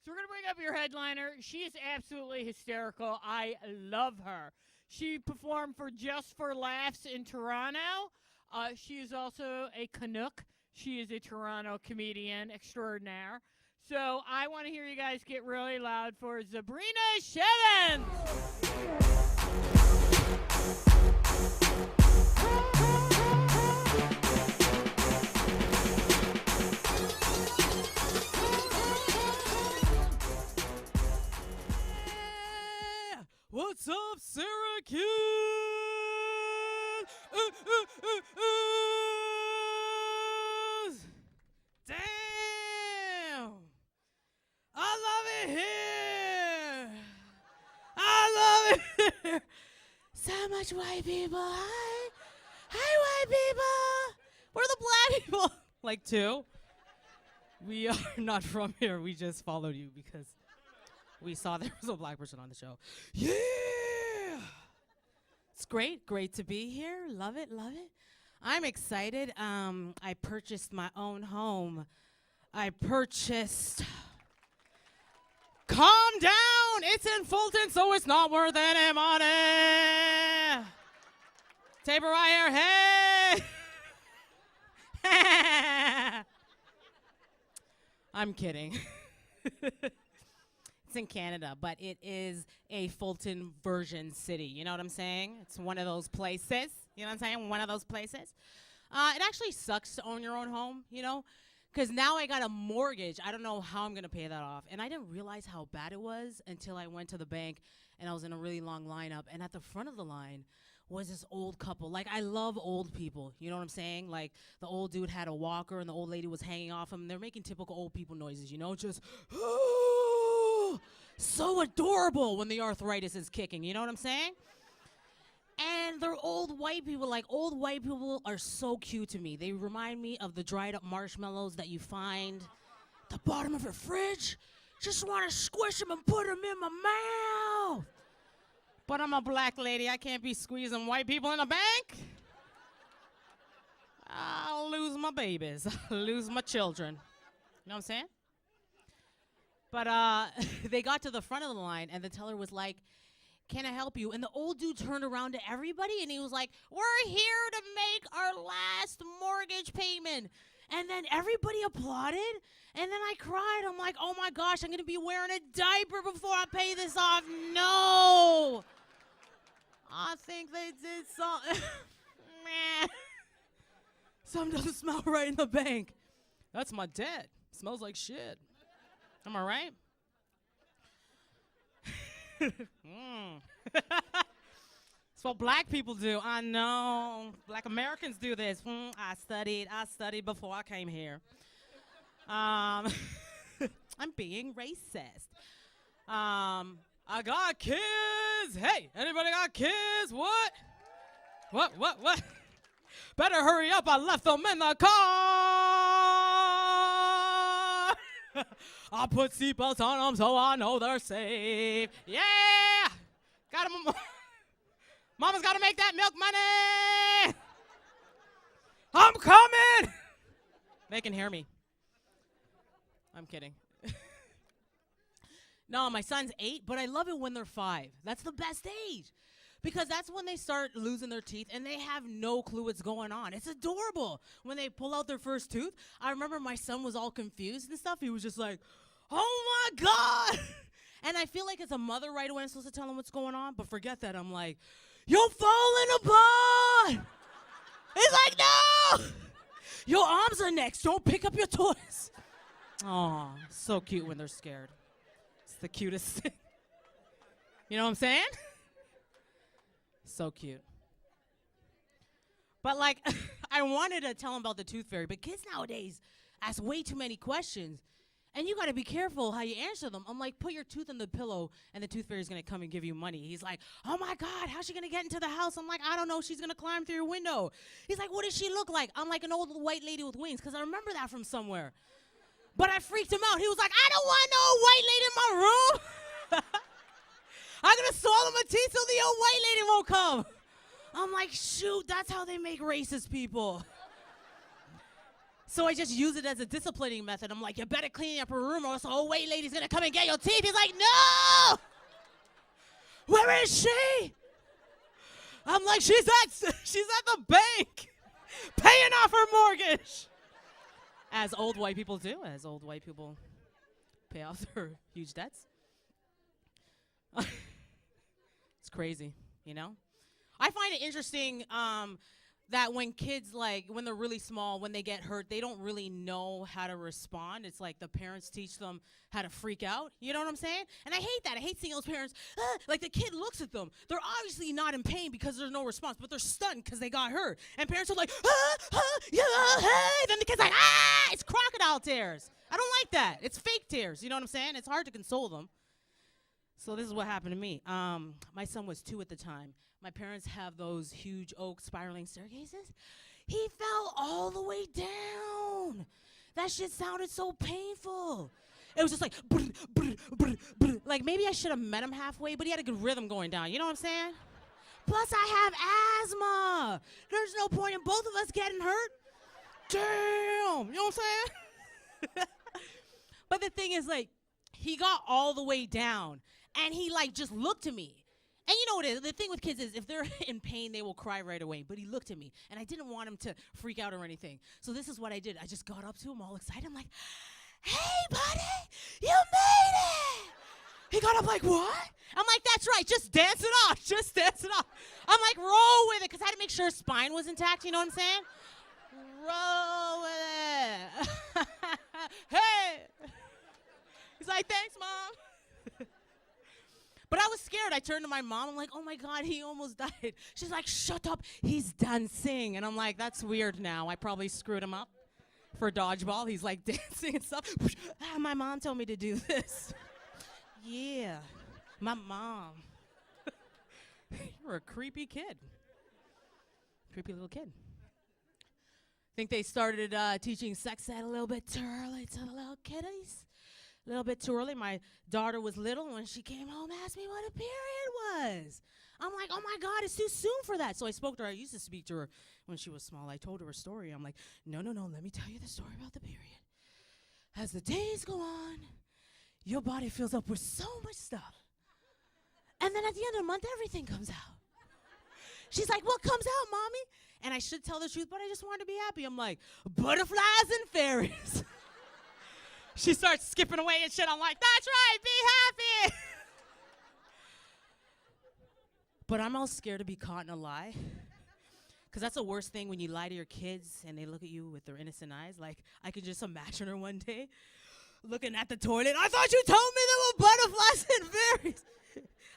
So we're going to bring up your headliner. She is absolutely hysterical. I love her. She performed for Just for Laughs in Toronto. She is also a Canuck. She is a Toronto comedian extraordinaire. So I want to hear you guys get really loud for Zabrina Chevannes. What's up, Syracuse? Damn! I love it here! I love it here! So much white people. Hi! Hi, white people! We're the black people! Like two. We are not from here. We just followed you because we saw there was a black person on the show. Yeah! It's great to be here. Love it. I'm excited. I purchased my own home. Calm down! It's in Fulton, so it's not worth any money! Taper right here, hey! I'm kidding. It's in Canada, but it is a Fulton version city. You know what I'm saying? It's one of those places. You know what I'm saying? One of those places. It actually sucks to own your own home, you know, because now I got a mortgage. I don't know how I'm going to pay that off. And I didn't realize how bad it was until I went to the bank and I was in a really long lineup. And at the front of the line was this old couple. Like, I love old people. You know what I'm saying? Like, the old dude had a walker and the old lady was hanging off him. They're making typical old people noises, you know, just so adorable when the arthritis is kicking. You know what I'm saying? And they're old white people. Like, old white people are so cute to me. They remind me of the dried up marshmallows that you find at the bottom of your fridge. Just want to squish them and put them in my mouth. But I'm a black lady. I can't be squeezing white people in the bank. I'll lose my babies. I'll lose my children. You know what I'm saying? But they got to the front of the line, and the teller was like, "Can I help you?" And the old dude turned around to everybody, and he was like, "We're here to make our last mortgage payment." And then everybody applauded, and then I cried. I'm like, oh, my gosh, I'm going to be wearing a diaper before I pay this off. No. I think they did something. Something doesn't smell right in the bank. That's my dad. Smells like shit. Am I right? It's what black people do. I know. Black Americans do this. I studied before I came here. I'm being racist. I got kids. Hey, anybody got kids? What? What? Better hurry up. I left them in the car. I put seatbelts on them so I know they're safe. Yeah. Got them. Mama's got to make that milk money. I'm coming. They can hear me. I'm kidding. No, my son's 8, but I love it when they're 5. That's the best age. Because that's when they start losing their teeth and they have no clue what's going on. It's adorable when they pull out their first tooth. I remember my son was all confused and stuff. He was just like, oh my God. And I feel like as a mother right away I'm supposed to tell him what's going on. But forget that. I'm like, you're falling apart. He's like, no. Your arms are next. Don't pick up your toys. Oh, so cute when they're scared. It's the cutest thing. You know what I'm saying? So cute. But, like, I wanted to tell him about the tooth fairy, but kids nowadays ask way too many questions, and you got to be careful how you answer them. I'm like, put your tooth in the pillow, and the tooth fairy's going to come and give you money. He's like, oh, my God, how's she going to get into the house? I'm like, I don't know. She's going to climb through your window. He's like, what does she look like? I'm like an old white lady with wings, because I remember that from somewhere. But I freaked him out. He was like, I don't want no white lady in my room. I'm going to swallow my teeth so the old white lady won't come. I'm like, shoot, that's how they make racist people. So I just use it as a disciplining method. I'm like, you better clean up her room or else the old wait lady's going to come and get your teeth. He's like, no! Where is she? I'm like, she's at the bank paying off her mortgage. As old white people do, as old white people pay off their huge debts. It's crazy, you know? I find it interesting that when kids, like, when they're really small, when they get hurt, they don't really know how to respond. It's like the parents teach them how to freak out. You know what I'm saying? And I hate that. I hate seeing those parents, like the kid looks at them. They're obviously not in pain because there's no response, but they're stunned because they got hurt. And parents are like, yeah, hey. Then the kid's like, ah, it's crocodile tears. I don't like that. It's fake tears. You know what I'm saying? It's hard to console them. So this is what happened to me. My son was 2 at the time. My parents have those huge oak spiraling staircases. He fell all the way down. That shit sounded so painful. It was just like, brr, brr, brr, brr. Like maybe I should have met him halfway, but he had a good rhythm going down. You know what I'm saying? Plus I have asthma. There's no point in both of us getting hurt. Damn. You know what I'm saying? But the thing is, like, he got all the way down, and he, like, just looked at me. And you know what it is? The thing with kids is if they're in pain, they will cry right away. But he looked at me, and I didn't want him to freak out or anything. So this is what I did. I just got up to him all excited. I'm like, hey, buddy, you made it. He got up like, what? I'm like, that's right. Just dance it off. Just dance it off. I'm like, roll with it, because I had to make sure his spine was intact. You know what I'm saying? Roll with it. Hey. He's like, thanks, Mom. But I was scared. I turned to my mom. I'm like, oh, my God, he almost died. She's like, shut up. He's dancing. And I'm like, that's weird now. I probably screwed him up for dodgeball. He's, like, dancing and stuff. My mom told me to do this. Yeah, my mom. You're a creepy kid. Creepy little kid. Think they started teaching sex ed a little bit too early to the little kiddies. A little bit too early. My daughter was little. When she came home, asked me what a period was. I'm like, oh, my God, it's too soon for that. So I spoke to her. I used to speak to her when she was small. I told her a story. I'm like, no, let me tell you the story about the period. As the days go on, your body fills up with so much stuff. And then at the end of the month, everything comes out. She's like, what comes out, Mommy? And I should tell the truth, but I just wanted to be happy. I'm like, butterflies and fairies. She starts skipping away and shit. I'm like, that's right, be happy. But I'm all scared to be caught in a lie. Because that's the worst thing when you lie to your kids and they look at you with their innocent eyes. Like, I could just imagine her one day looking at the toilet. I thought you told me there were butterflies and fairies.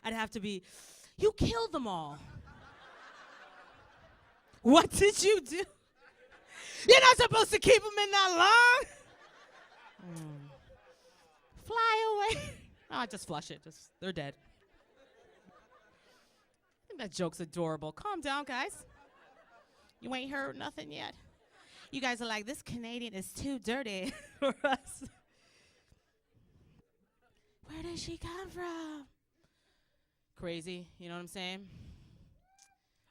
I'd have to be, you killed them all. What did you do? You're not supposed to keep them in that long. Fly away. Oh, just flush it. They're dead. I think that joke's adorable. Calm down, guys. You ain't heard nothing yet. You guys are like, this Canadian is too dirty for us. Where did she come from? Crazy, you know what I'm saying?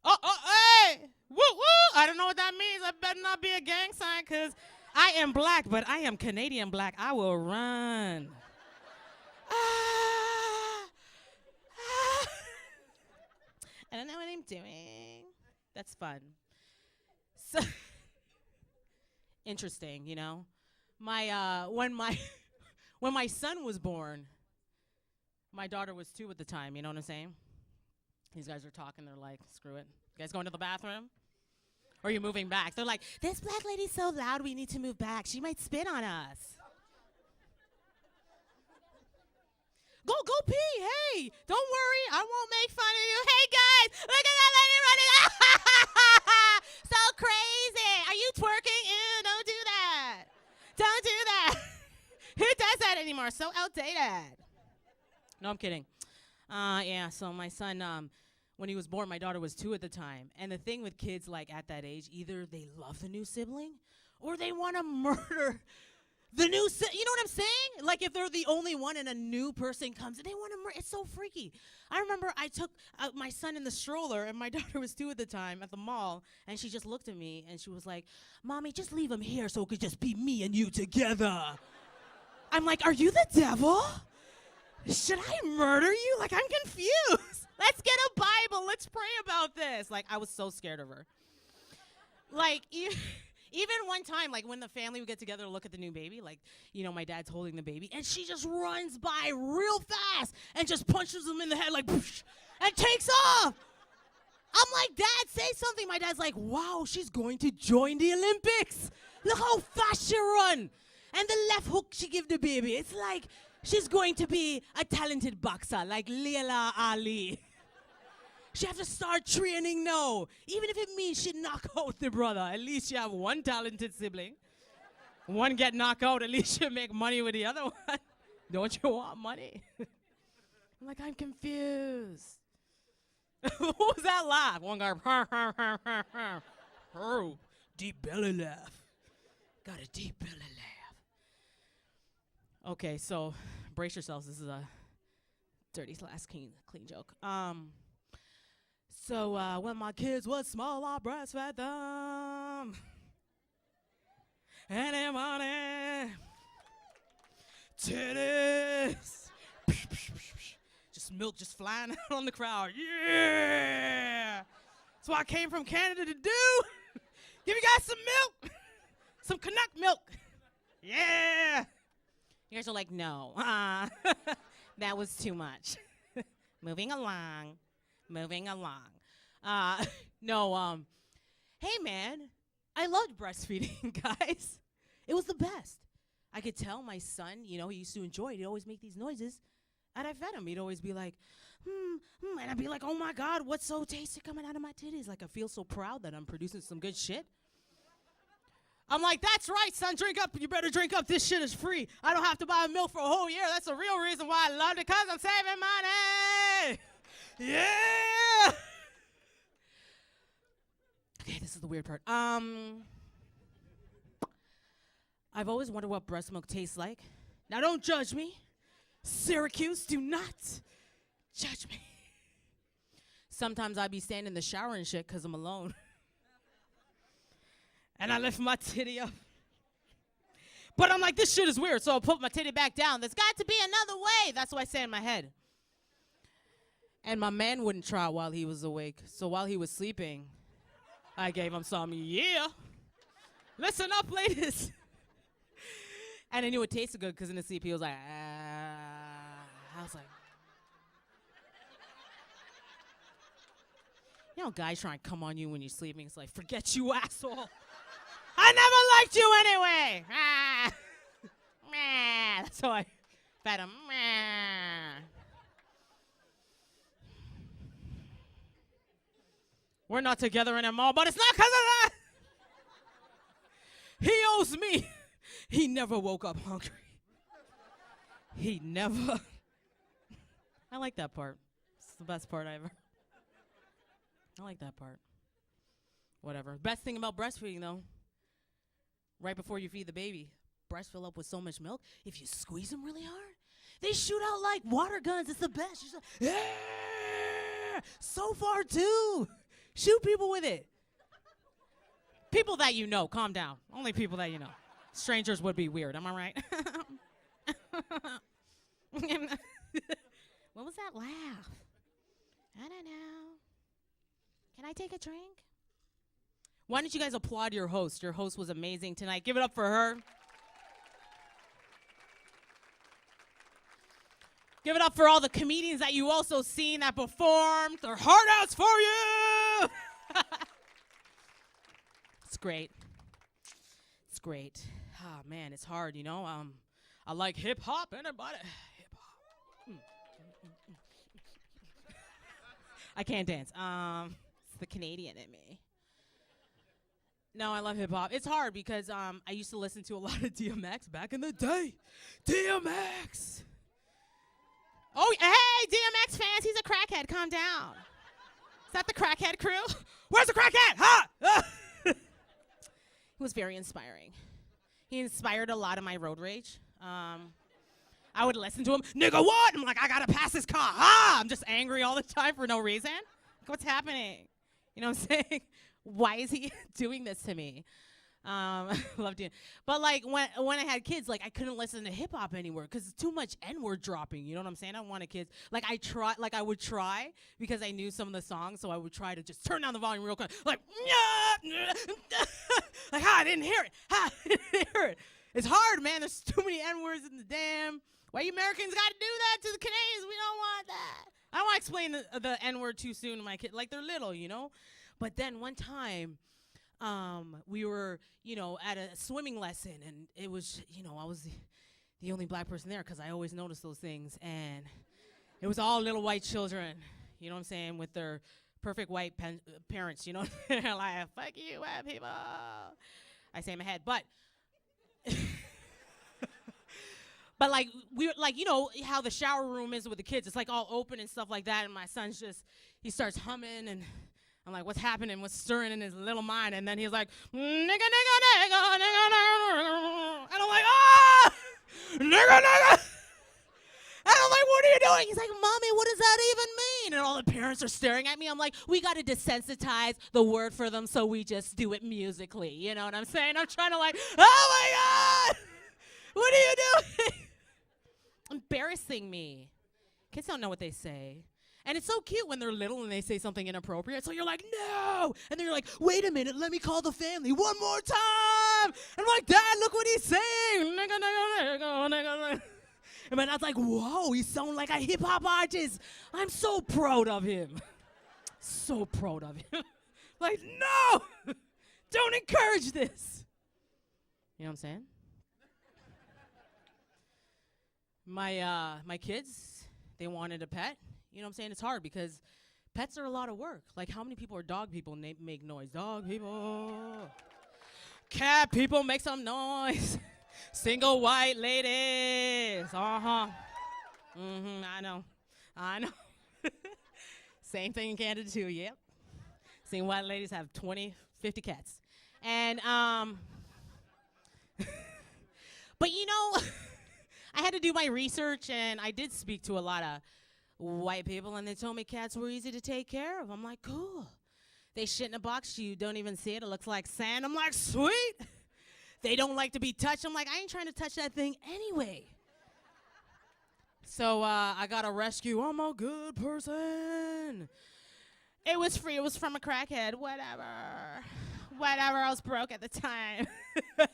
Oh, hey! Woo, woo! I don't know what that means. I better not be a gang sign, because I am black, but I am Canadian black. I will run. I don't know what I'm doing. That's fun. So, interesting, you know? When my son was born, my daughter was 2 at the time, you know what I'm saying? These guys are talking, they're like, screw it. You guys going to the bathroom? Or are you moving back? They're like, this black lady's so loud, we need to move back. She might spit on us. Go pee, hey. Don't worry, I won't make fun of you. Hey, guys, look at that lady running. So crazy. Are you twerking? Ew, don't do that. Don't do that. Who does that anymore? So outdated. No, I'm kidding. Yeah, so my son, when he was born, my daughter was 2 at the time. And the thing with kids, like, at that age, either they love the new sibling or they want to murder You know what I'm saying? Like if they're the only one and a new person comes and they want to it's so freaky. I remember I took my son in the stroller and my daughter was 2 at the time at the mall and she just looked at me and she was like, "Mommy, just leave him here so it could just be me and you together." I'm like, "Are you the devil? Should I murder you? Like, I'm confused. Let's get a Bible. Let's pray about this." Like, I was so scared of her. Like, even one time, like, when the family would get together to look at the new baby, like, you know, my dad's holding the baby, and she just runs by real fast and just punches him in the head, like, poosh, and takes off. I'm like, "Dad, say something." My dad's like, "Wow, she's going to join the Olympics. Look how fast she run. And the left hook she give the baby. It's like she's going to be a talented boxer like Leila Ali. She have to start training now. Even if it means she knock out the brother. At least you have one talented sibling. One get knocked out, at least you make money with the other one. Don't you want money?" I'm like, "I'm confused." What was that laugh? One guy, oh, deep belly laugh. Got a deep belly laugh. Okay, so brace yourselves. This is a dirty slash clean joke. So when my kids was small, I breastfed them. Any money, titties, just milk just flying out on the crowd. Yeah, that's what I came from Canada to do. Give you guys some milk, some Canuck milk. Yeah. You guys are like, "No, that was too much." Moving along. No, hey man, I loved breastfeeding, guys. It was the best. I could tell my son, you know, he used to enjoy it. He'd always make these noises, and I fed him. He'd always be like, and I'd be like, "Oh my God, what's so tasty coming out of my titties?" Like, I feel so proud that I'm producing some good shit. I'm like, "That's right, son, drink up. You better drink up. This shit is free. I don't have to buy milk for a whole year. That's the real reason why I love it, because I'm saving money." Yeah. Okay, this is the weird part. I've always wondered what breast milk tastes like. Now, don't judge me. Syracuse, do not judge me. Sometimes I be standing in the shower and shit because I'm alone. And I lift my titty up. But I'm like, this shit is weird, so I'll put my titty back down. There's got to be another way. That's what I say in my head. And my man wouldn't try while he was awake. So while he was sleeping, I gave him some, yeah. Listen up, ladies. And I knew it tasted good because in his sleep he was like, I was like, you know, guys trying to come on you when you're sleeping. It's like, "Forget you, asshole. I never liked you anyway." That's how I fed him. We're not together anymore, but it's not because of that. He owes me. He never woke up hungry. He never. I like that part. It's the best part ever. I like that part. Whatever. Best thing about breastfeeding, though, right before you feed the baby, breasts fill up with so much milk. If you squeeze them really hard, they shoot out like water guns. It's the best. You're just like, yeah! So far, too. Shoot people with it. People that you know. Calm down. Only people that you know. Strangers would be weird. Am I right? What was that laugh? I don't know. Can I take a drink? Why don't you guys applaud your host? Your host was amazing tonight. Give it up for her. Give it up for all the comedians that you also seen that performed their heart outs for you. It's great. It's great. Oh, man, it's hard, you know. I like hip-hop. Anybody? Hip-hop. I can't dance. It's the Canadian in me. No, I love hip-hop. It's hard because I used to listen to a lot of DMX back in the day. DMX! Oh, hey, DMX fans, he's a crackhead. Calm down. Is that the crackhead crew? Where's the crackhead? Huh? He was very inspiring. He inspired a lot of my road rage. I would listen to him, nigga, what? I'm like, I gotta pass this car. I'm just angry all the time for no reason. Like, what's happening? You know what I'm saying? Why is he doing this to me? Loved it. But like when I had kids, like I couldn't listen to hip hop anymore because it's too much N-word dropping. You know what I'm saying? I wanted kids. Like I would try because I knew some of the songs, so I would try to just turn down the volume real quick. Like, like, I didn't hear it. I didn't hear it. It's hard, man. There's too many N-words in the damn. Why you Americans got to do that to the Canadians? We don't want that. I don't want to explain the N-word too soon to my kids. Like, they're little, you know? But then one time, we were, at a swimming lesson, and it was, I was the only black person there because I always notice those things. And it was all little white children, you know what I'm saying, with their perfect white parents, you know? They're like, fuck you, white people. I say in my head, but... But like how the shower room is with the kids, it's like all open and stuff like that, and my son's he starts humming, and I'm like, what's happening, what's stirring in his little mind? And then he's like, nigga, nigga, nigga, nigga, nigga, and I'm like, nigga, nigga, and I'm like, what are you doing? He's like, mommy, what does that even mean? And all the parents are staring at me. I'm like, we got to desensitize the word for them, so we just do it musically, you know what I'm saying? I'm trying to like, oh my God, what are you doing? Embarrassing me. Kids don't know what they say. And it's so cute when they're little and they say something inappropriate. So you're like, no. And then you're like, wait a minute, let me call the family one more time. And I'm like, Dad, look what he's saying. And my dad's like, whoa, he sounds like a hip hop artist. I'm so proud of him. So proud of him. Like, no, don't encourage this. You know what I'm saying? My kids, they wanted a pet. You know what I'm saying? It's hard because pets are a lot of work. Like, how many people are dog people and they make noise? Dog people. Cat people, make some noise. Single white ladies. Uh-huh. I know. Same thing in Canada too, yep. Single white ladies have 20, 50 cats. And, but I had to do my research, and I did speak to a lot of white people, and they told me cats were easy to take care of. I'm like, cool. They shit in a box. You don't even see it. It looks like sand. I'm like, sweet. They don't like to be touched. I'm like, I ain't trying to touch that thing anyway. So I got a rescue. I'm a good person. It was free. It was from a crackhead. Whatever. I was broke at the time.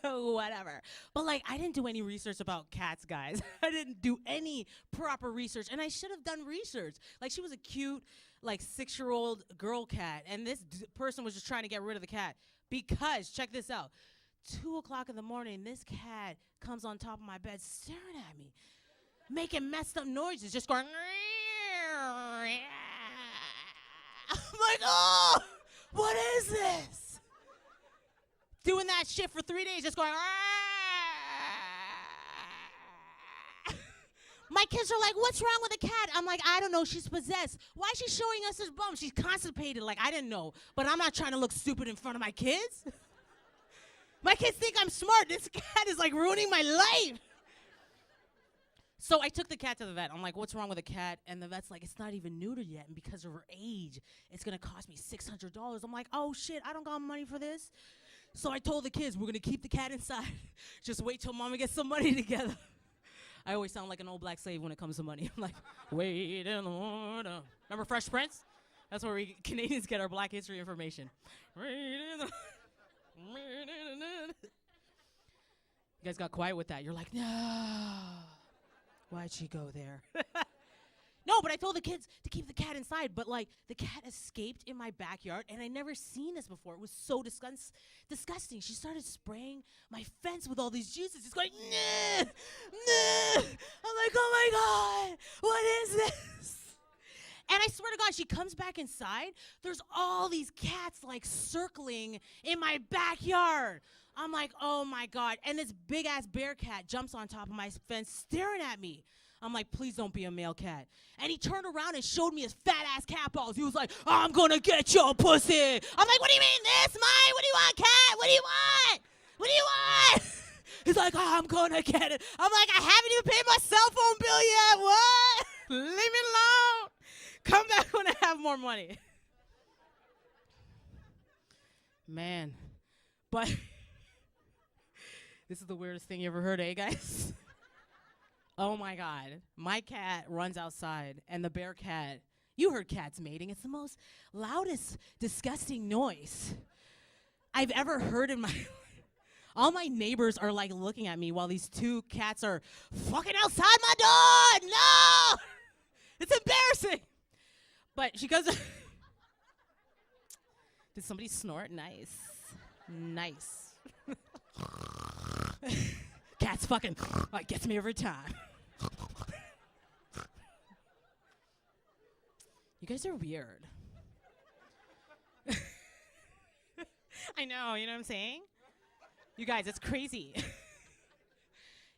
Whatever. But like, I didn't do any research about cats, guys. I didn't do any proper research, and I should have done research. Like, she was a cute, like, 6-year-old girl cat, and this person was just trying to get rid of the cat because, check this out, 2 o'clock in the morning, this cat comes on top of my bed staring at me, making messed up noises, just going, I'm like, oh, what is this? Doing that shit for 3 days, just going, My kids are like, what's wrong with the cat? I'm like, I don't know, she's possessed. Why is she showing us this bum? She's constipated. Like, I didn't know. But I'm not trying to look stupid in front of my kids. My kids think I'm smart. This cat is like ruining my life. So I took the cat to the vet. I'm like, what's wrong with the cat? And the vet's like, it's not even neutered yet. And because of her age, it's going to cost me $600. I'm like, oh, shit, I don't got money for this. So I told the kids, we're going to keep the cat inside. Just wait till Mama gets some money together. I always sound like an old black slave when it comes to money. I'm like, wait in the morning. Remember Fresh Prince? That's where we Canadians get our black history information. You guys got quiet with that. You're like, no. Why'd she go there? No, but I told the kids to keep the cat inside, but like the cat escaped in my backyard, and I never seen this before. It was so disgusting. She started spraying my fence with all these juices. It's going, nah, nah. I'm like, oh my God, what is this? And I swear to God, she comes back inside. There's all these cats like circling in my backyard. I'm like, oh my God. And this big ass bear cat jumps on top of my fence staring at me. I'm like, please don't be a male cat. And he turned around and showed me his fat ass cat balls. He was like, I'm gonna get your pussy. I'm like, what do you mean this, mine? What do you want, cat? What do you want? What do you want? He's like, oh, I'm gonna get it. I'm like, I haven't even paid my cell phone bill yet. What? Leave me alone. Come back when I have more money. Man, but this is the weirdest thing you ever heard, eh, guys? Oh my God. My cat runs outside, and the bear cat, you heard cats mating. It's the most loudest, disgusting noise I've ever heard in my life. All my neighbors are like looking at me while these two cats are fucking outside my door. No! It's embarrassing. But she goes, did somebody snort? Nice. Nice. Cats fucking, it gets me every time. You guys are weird. I know, you know what I'm saying? You guys, it's crazy.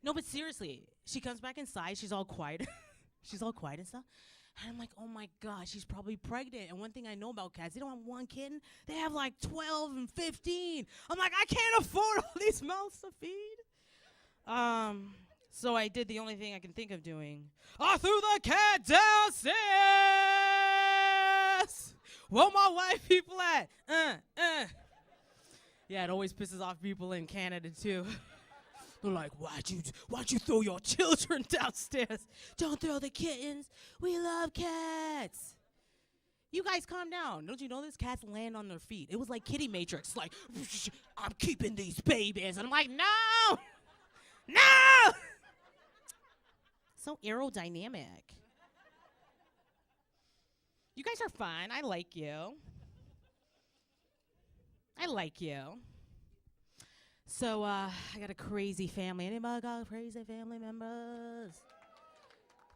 No, but seriously, she comes back inside. She's all quiet. She's all quiet and stuff. And I'm like, oh my God, she's probably pregnant. And one thing I know about cats, they don't have one kitten. They have like 12 and 15. I'm like, I can't afford all these mouths to feed. So I did the only thing I can think of doing. I threw the cat downstairs. Where my white people at? Yeah, it always pisses off people in Canada too. They're like, why'd you throw your children downstairs? Don't throw the kittens. We love cats. You guys calm down. Don't you know this? Cats land on their feet. It was like Kitty Matrix. Like, I'm keeping these babies. And I'm like, no! No! So aerodynamic. You guys are fun. I like you. I like you. So, I got a crazy family. Anybody got crazy family members?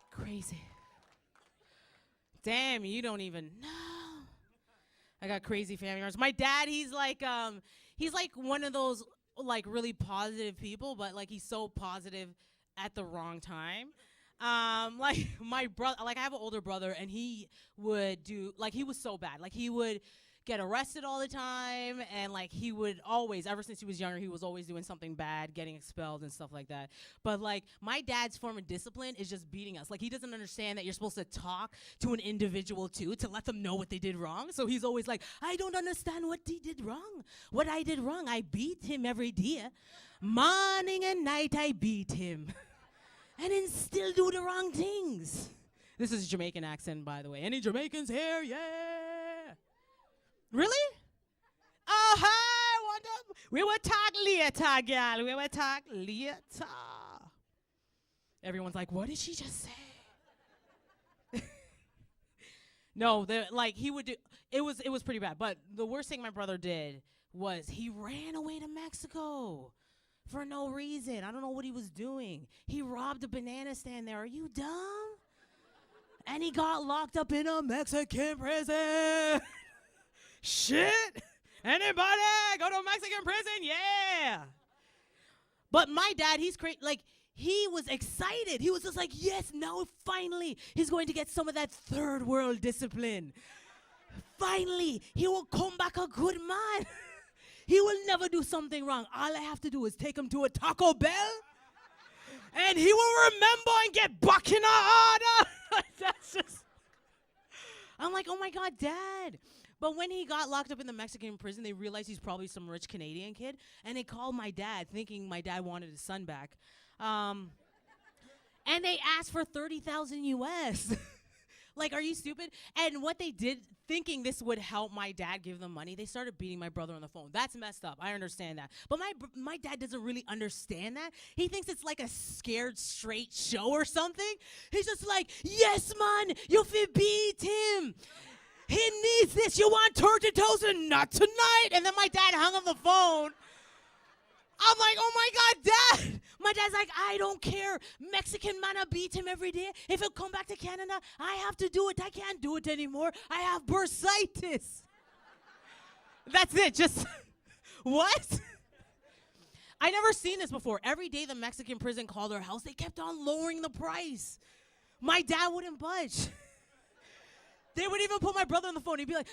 Crazy. Damn, you don't even know. I got crazy family members. My dad, he's like one of those, like, really positive people, but, like, he's so positive at the wrong time. Like, my brother, like, I have an older brother, and he would do, like, he was so bad. Like, he would get arrested all the time, and like he would always, ever since he was younger, he was always doing something bad, getting expelled and stuff like that. But like my dad's form of discipline is just beating us. Like he doesn't understand that you're supposed to talk to an individual too, to let them know what they did wrong. So he's always like, I don't understand what he did wrong. What I did wrong, I beat him every day. Morning and night I beat him. And then still do the wrong things. This is a Jamaican accent, by the way. Any Jamaicans here? Yeah. Really? Oh, hi, what up? We will talk later, girl. We will talk later. Everyone's like, what did she just say? No, like he would do. It was pretty bad. But the worst thing my brother did was he ran away to Mexico for no reason. I don't know what he was doing. He robbed a banana stand there. Are you dumb? And he got locked up in a Mexican prison. Shit! Anybody go to a Mexican prison? Yeah! But my dad, he's crazy. Like, he was excited. He was just like, yes, now finally he's going to get some of that third world discipline. Finally, he will come back a good man. He will never do something wrong. All I have to do is take him to a Taco Bell, and he will remember and get back in order. That's just... I'm like, oh my God, Dad. But when he got locked up in the Mexican prison, they realized he's probably some rich Canadian kid, and they called my dad, thinking my dad wanted his son back. And they asked for $30,000 US. Like, are you stupid? And what they did, thinking this would help my dad give them money, they started beating my brother on the phone. That's messed up. I understand that. But my dad doesn't really understand that. He thinks it's like a Scared Straight show or something. He's just like, yes, man, you fi beat him. He needs this. You want 30,000? Not tonight. And then my dad hung up the phone. I'm like, oh my God, Dad. My dad's like, I don't care. Mexican man, I beat him every day. If he'll come back to Canada, I have to do it. I can't do it anymore. I have bursitis. That's it. Just, what? I never seen this before. Every day the Mexican prison called our house, they kept on lowering the price. My dad wouldn't budge. They would even put my brother on the phone. He'd be like,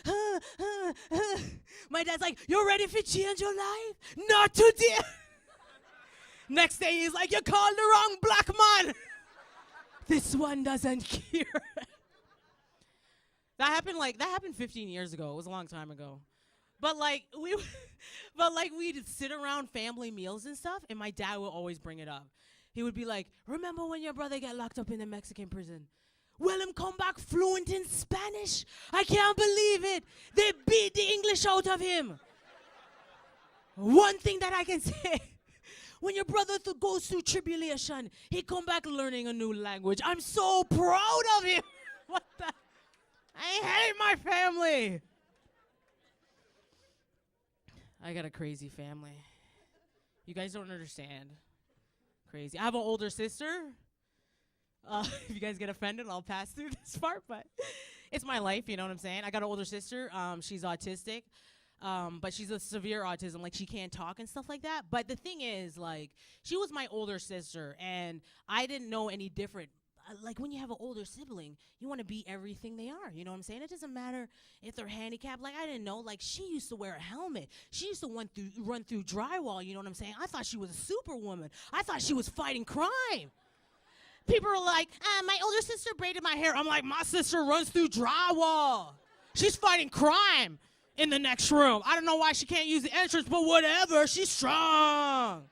My dad's like, you ready for change your life? Not today. Next day, he's like, you called the wrong black man. This one doesn't cure. That happened 15 years ago. It was a long time ago. But we'd sit around family meals and stuff, and my dad would always bring it up. He would be like, remember when your brother got locked up in the Mexican prison? Well, him come back fluent in Spanish. I can't believe it. They beat the English out of him. One thing that I can say, when your brother goes through tribulation, he come back learning a new language. I'm so proud of him. What the? I hate my family. I got a crazy family. You guys don't understand. Crazy. I have an older sister. If you guys get offended, I'll pass through this part, but it's my life, you know what I'm saying? I got an older sister. She's autistic, but she's a severe autism. Like, she can't talk and stuff like that. But the thing is, like, she was my older sister, and I didn't know any different. Like, when you have an older sibling, you want to be everything they are. You know what I'm saying? It doesn't matter if they're handicapped. Like, I didn't know. Like, she used to wear a helmet. She used to run through drywall. You know what I'm saying? I thought she was a superwoman. I thought she was fighting crime. People are like, my older sister braided my hair. I'm like, my sister runs through drywall. She's fighting crime in the next room. I don't know why she can't use the entrance, but whatever. She's strong.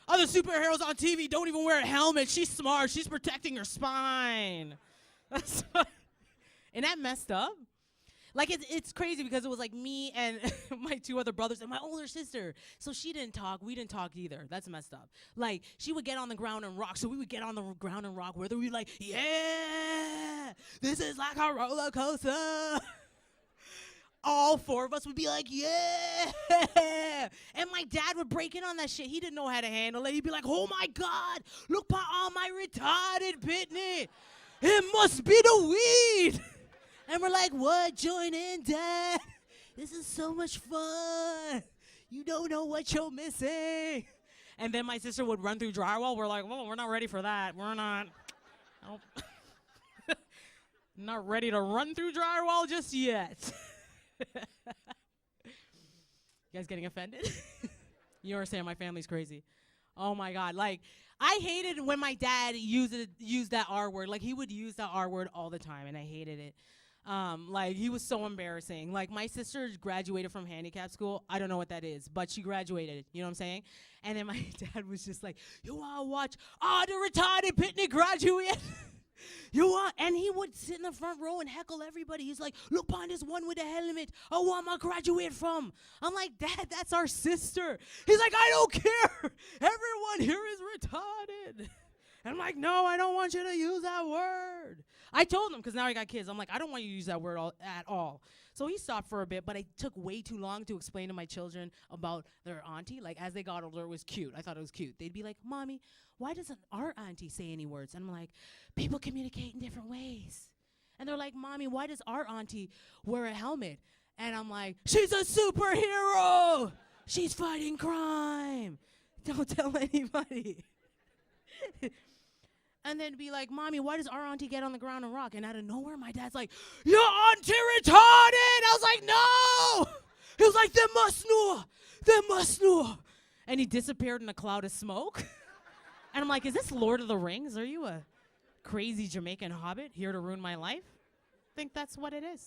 Other superheroes on TV don't even wear a helmet. She's smart. She's protecting her spine. Isn't that messed up? Like, it's crazy because it was like me and my two other brothers and my older sister. So she didn't talk. We didn't talk either. That's messed up. Like, she would get on the ground and rock. So we would get on the ground and rock. Whether we like, yeah, this is like a roller coaster. All four of us would be like, yeah. And my dad would break in on that shit. He didn't know how to handle it. He'd be like, oh, my God, look at all my retarded pitney. It must be the weed. And we're like, what? Join in, Dad. This is so much fun. You don't know what you're missing. And then my sister would run through drywall. We're like, well, we're not ready for that. We're not. Nope. Not ready to run through drywall just yet. You guys getting offended? You understand my family's crazy. Oh, my God. Like, I hated when my dad used that R word. Like, he would use that R word all the time, and I hated it. Like, he was so embarrassing. Like, my sister graduated from handicap school. I don't know what that is, but she graduated. You know what I'm saying? And then my dad was just like, you want to watch the retarded pitney graduate? You want? And he would sit in the front row and heckle everybody. He's like, look on this one with a helmet. Oh, where am I graduate from? I'm like, Dad, that's our sister. He's like, I don't care. Everyone here is retarded. And I'm like, no, I don't want you to use that word. I told him, because now I got kids. I'm like, I don't want you to use that word at all. So he stopped for a bit, but it took way too long to explain to my children about their auntie. Like, as they got older, it was cute. I thought it was cute. They'd be like, Mommy, why doesn't our auntie say any words? And I'm like, people communicate in different ways. And they're like, Mommy, why does our auntie wear a helmet? And I'm like, she's a superhero. She's fighting crime. Don't tell anybody. And then be like, Mommy, why does our auntie get on the ground and rock? And out of nowhere, my dad's like, your auntie retarded! I was like, no! He was like, they must know. They must know. And he disappeared in a cloud of smoke. And I'm like, is this Lord of the Rings? Are you a crazy Jamaican hobbit here to ruin my life? I think that's what it is.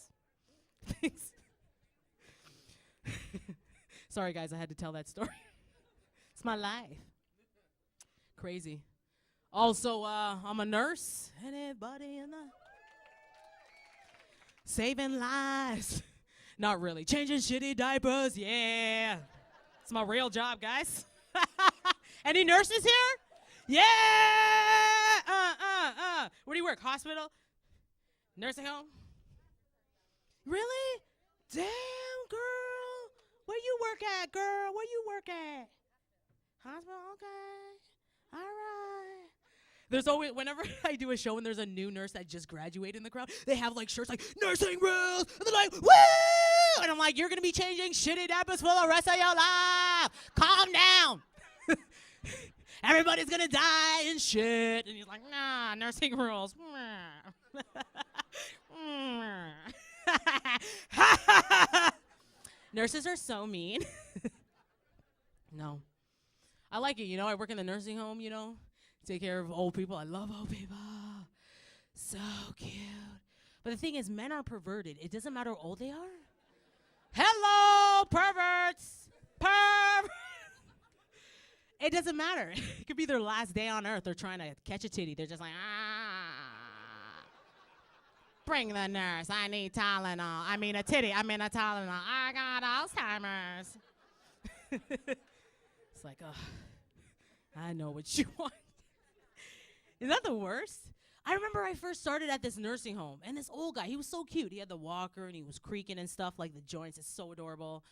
Thanks. Sorry, guys, I had to tell that story. It's my life. Crazy. Also, I'm a nurse. Anybody in the saving lives? Not really. Changing shitty diapers, yeah. It's my real job, guys. Any nurses here? Yeah! Where do you work? Hospital? Nursing home? Really? Damn, girl. Where you work at, girl? Where you work at? Hospital? Okay. All right. There's always, whenever I do a show and there's a new nurse that just graduated in the crowd, they have like shirts like, nursing rules, and they're like, woo! And I'm like, you're going to be changing shitty diapers for the rest of your life. Calm down. Everybody's going to die and shit. And he's like, nah, nursing rules. Nurses are so mean. No. I like it, I work in the nursing home, take care of old people. I love old people. So cute. But the thing is, men are perverted. It doesn't matter how old they are. Hello, perverts. It doesn't matter. It could be their last day on earth. They're trying to catch a titty. They're just like, bring the nurse. I need Tylenol. I mean a titty. I mean a Tylenol. I got Alzheimer's. It's like, I know what you want. Is that the worst? I remember I first started at this nursing home, and this old guy, he was so cute. He had the walker, and he was creaking and stuff, like the joints. It's so adorable.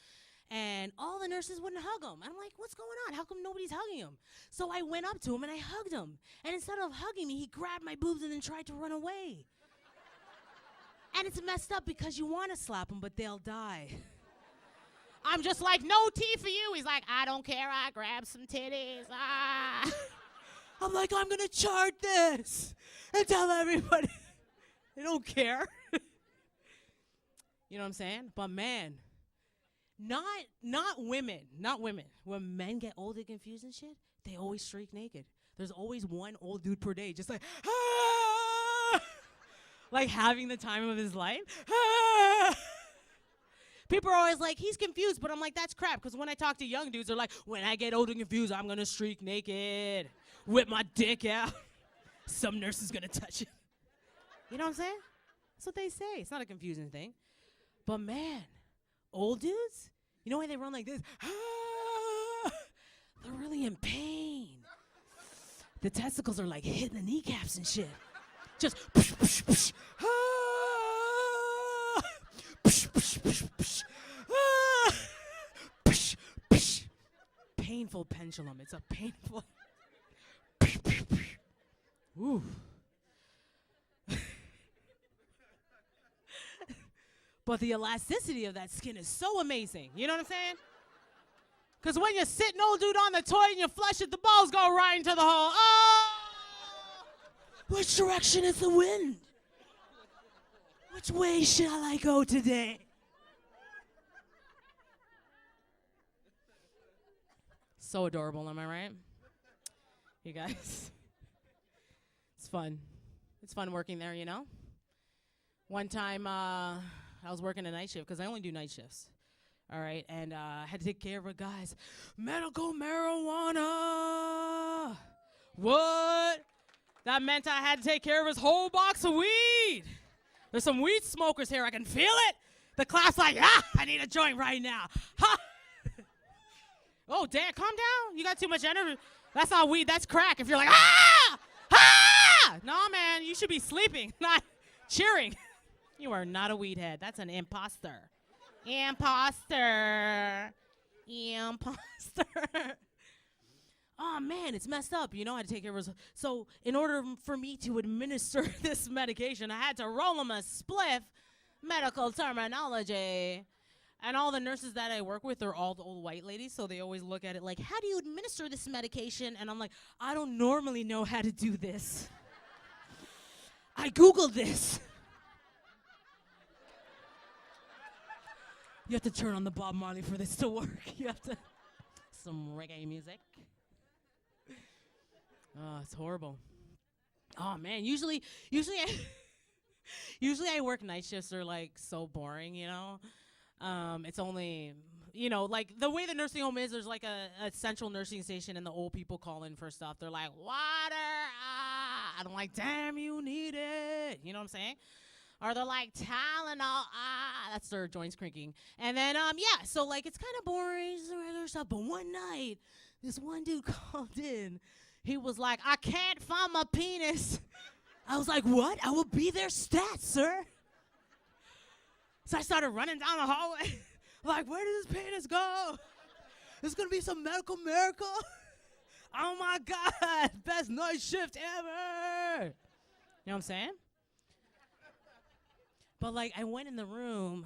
And all the nurses wouldn't hug him. And I'm like, what's going on? How come nobody's hugging him? So I went up to him, and I hugged him. And instead of hugging me, he grabbed my boobs and then tried to run away. And it's messed up because you want to slap them, but they'll die. I'm just like, no tea for you. He's like, I don't care. I grab some titties. I'm like, I'm going to chart this and tell everybody. They don't care. You know what I'm saying? But man, not women. When men get old and confused and shit, they always streak naked. There's always one old dude per day just like, like having the time of his life. People are always like, he's confused, but I'm like, that's crap, because when I talk to young dudes, they're like, when I get old and confused, I'm going to streak naked, whip my dick out. Some nurse is going to touch it. You know what I'm saying? That's what they say. It's not a confusing thing. But man, old dudes, you know why they run like this? They're really in pain. The testicles are like hitting the kneecaps and shit. Just push, push, push. Painful pendulum. It's a painful. Ooh. But the elasticity of that skin is so amazing. You know what I'm saying? Because when you're sitting old dude on the toilet and you flush it, the balls go right into the hole. Oh! Which direction is the wind? Which way shall I go today? So adorable, am I right? You guys. It's fun. It's fun working there, One time, I was working a night shift, because I only do night shifts. All right, and I had to take care of a guy's medical marijuana. What? That meant I had to take care of his whole box of weed. There's some weed smokers here. I can feel it. The class like, I need a joint right now. Ha! Oh, damn, calm down. You got too much energy. That's not weed, that's crack. If you're like, No, man, you should be sleeping, not cheering. You are not a weed head. That's an imposter. Imposter. Oh, man, it's messed up. I had to take care of his. So in order for me to administer this medication, I had to roll him a spliff, medical terminology. And all the nurses that I work with are all the old white ladies, so they always look at it like, how do you administer this medication? And I'm like, I don't normally know how to do this. I Googled this. You have to turn on the Bob Marley for this to work. You have to. Some reggae music. Oh, it's horrible. Oh, man. Usually I work night shifts are like so boring, It's only, like the way the nursing home is, there's like a central nursing station and the old people call in for stuff. They're like, water, and I'm like, damn, you need it. You know what I'm saying? Or they're like, Tylenol, that's their joints creaking. And then, so like it's kind of boring, just the regular stuff. But one night, this one dude called in. He was like, I can't find my penis. I was like, what? I will be their stat, sir. So I started running down the hallway. Like, where did this penis go? There's going to be some medical miracle. Oh, my God. Best night shift ever. You know what I'm saying? But, like, I went in the room.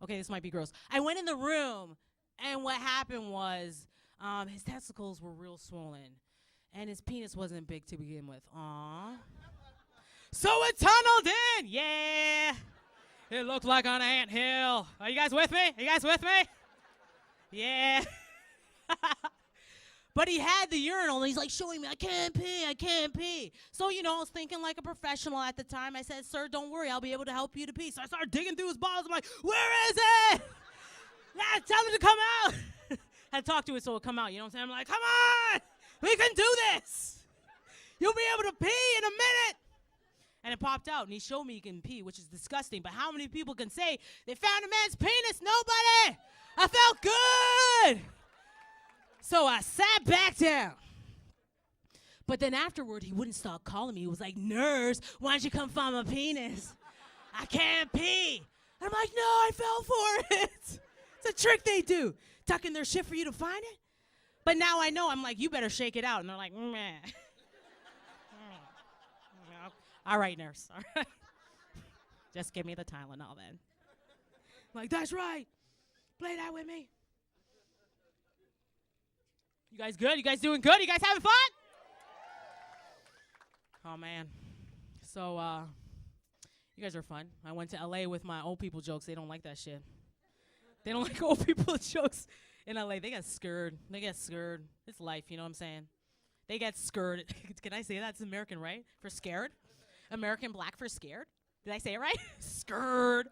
Okay, this might be gross. I went in the room, and what happened was his testicles were real swollen, and his penis wasn't big to begin with. Aww. So it tunneled in. Yeah. It looked like an anthill. Are you guys with me? Yeah. But he had the urinal, and he's like showing me, I can't pee, I can't pee. So, I was thinking like a professional at the time. I said, sir, don't worry, I'll be able to help you to pee. So I started digging through his balls. I'm like, where is it? Tell him to come out. I had to talk to it so it'll come out, you know what I'm saying? I'm like, come on, we can do this. You'll be able to pee in a minute. And it popped out, and he showed me he can pee, which is disgusting. But how many people can say they found a man's penis? Nobody. I felt good. So I sat back down. But then afterward, he wouldn't stop calling me. He was like, nurse, why don't you come find my penis? I can't pee. And I'm like, no, I fell for it. It's a trick they do, tucking their shit for you to find it. But now I know. I'm like, you better shake it out. And they're like, meh. All right, nurse. All right. Just give me the Tylenol then. I'm like, that's right. Play that with me. You guys good? You guys doing good? You guys having fun? Oh, man. So, you guys are fun. I went to L.A. with my old people jokes. They don't like that shit. They don't like old people jokes in L.A. They get scared. It's life, you know what I'm saying? They get scared. Can I say that? It's American, right? For scared? American black for scared? Did I say it right? Scared.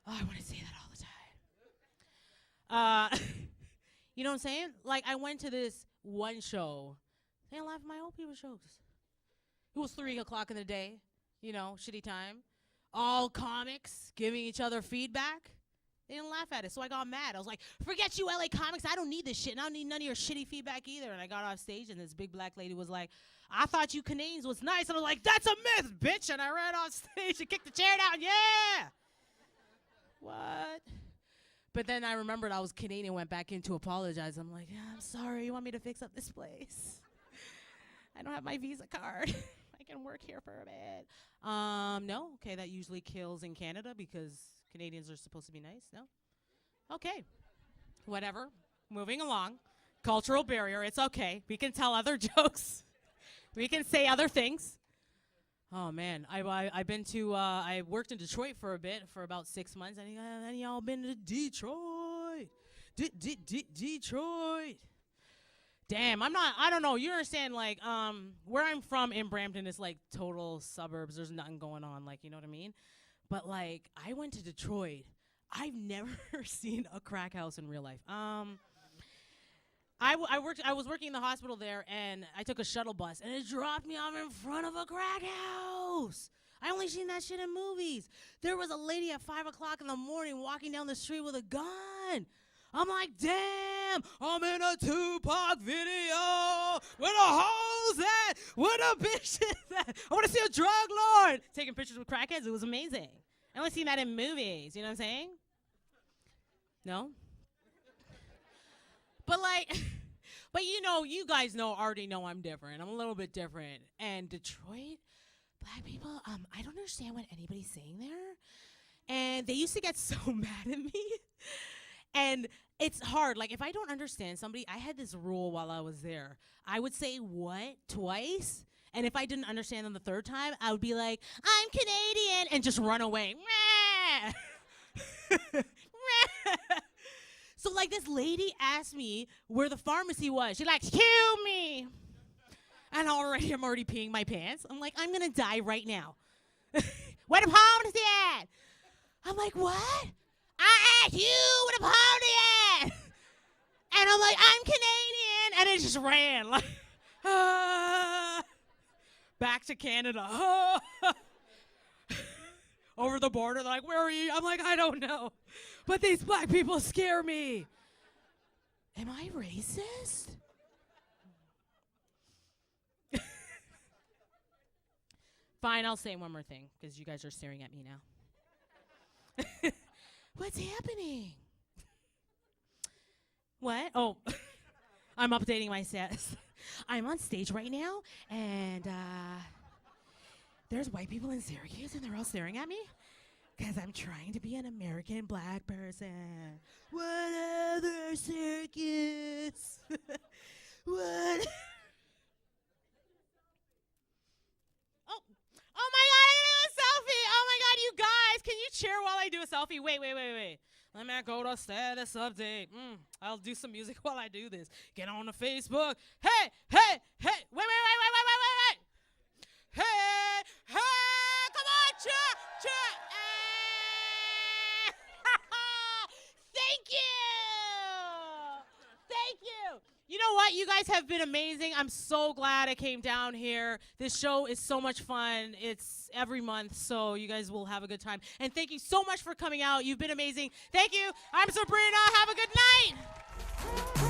Oh, I want to say that all the time. You know what I'm saying? Like, I went to this one show. They didn't laugh at my old people jokes. It was 3 o'clock in the day, shitty time. All comics giving each other feedback. They didn't laugh at it, so I got mad. I was like, forget you, LA comics. I don't need this shit, and I don't need none of your shitty feedback either. And I got off stage, and this big black lady was like, I thought you Canadians was nice. And I was like, that's a myth, bitch. And I ran off stage and kicked the chair down. Yeah. What? But then I remembered I was Canadian, went back in to apologize. I'm like, yeah, I'm sorry. You want me to fix up this place? I don't have my Visa card. I can work here for a bit. No? Okay, that usually kills in Canada because Canadians are supposed to be nice. No? Okay. Whatever. Moving along. Cultural barrier. It's okay. We can tell other jokes. We can say other things. Oh, man. I've been to, I worked in Detroit for a bit, for about 6 months. Any of y'all been to Detroit? Detroit. Damn, I don't know. You understand, like, where I'm from in Brampton is, like, total suburbs. There's nothing going on, like, you know what I mean? But, like, I went to Detroit. I've never seen a crack house in real life. I was working in the hospital there, and I took a shuttle bus, and it dropped me off in front of a crack house. I only seen that shit in movies. There was a lady at 5 o'clock in the morning walking down the street with a gun. I'm like, damn, I'm in a Tupac video. Where the hoes at? Where the bitch is at? I want to see a drug lord. Taking pictures with crackheads, it was amazing. I only seen that in movies, you know what I'm saying? No? But you guys already know I'm different. I'm a little bit different. And Detroit, black people, I don't understand what anybody's saying there. And they used to get so mad at me. And it's hard. Like, if I don't understand somebody, I had this rule while I was there. I would say what twice. And if I didn't understand them the third time, I would be like, I'm Canadian, and just run away. So, like, this lady asked me where the pharmacy was. She's like, excuse me. And I'm already peeing my pants. I'm like, I'm going to die right now. Where the pharmacy at? I'm like, what? I asked you where the pharmacy at. And I'm like, I'm Canadian. And it just ran. Like, back to Canada. Over the border, they're like, where are you? I'm like, I don't know. But these black people scare me. Am I racist? Fine, I'll say one more thing, because you guys are staring at me now. What's happening? What? Oh, I'm updating my status. I'm on stage right now, and there's white people in Syracuse, and they're all staring at me because I'm trying to be an American black person. What other Syracuse? What? Oh my God, I gotta do a selfie. Oh my God, you guys, can you cheer while I do a selfie? Wait. Let me go to status update. I'll do some music while I do this. Get on the Facebook. Hey, hey, hey. Wait. Hey, hey. Come on, chat. Thank you. You know what? You guys have been amazing. I'm so glad I came down here. This show is so much fun. It's every month, so you guys will have a good time. And thank you so much for coming out. You've been amazing. Thank you. I'm Zabrina. Have a good night.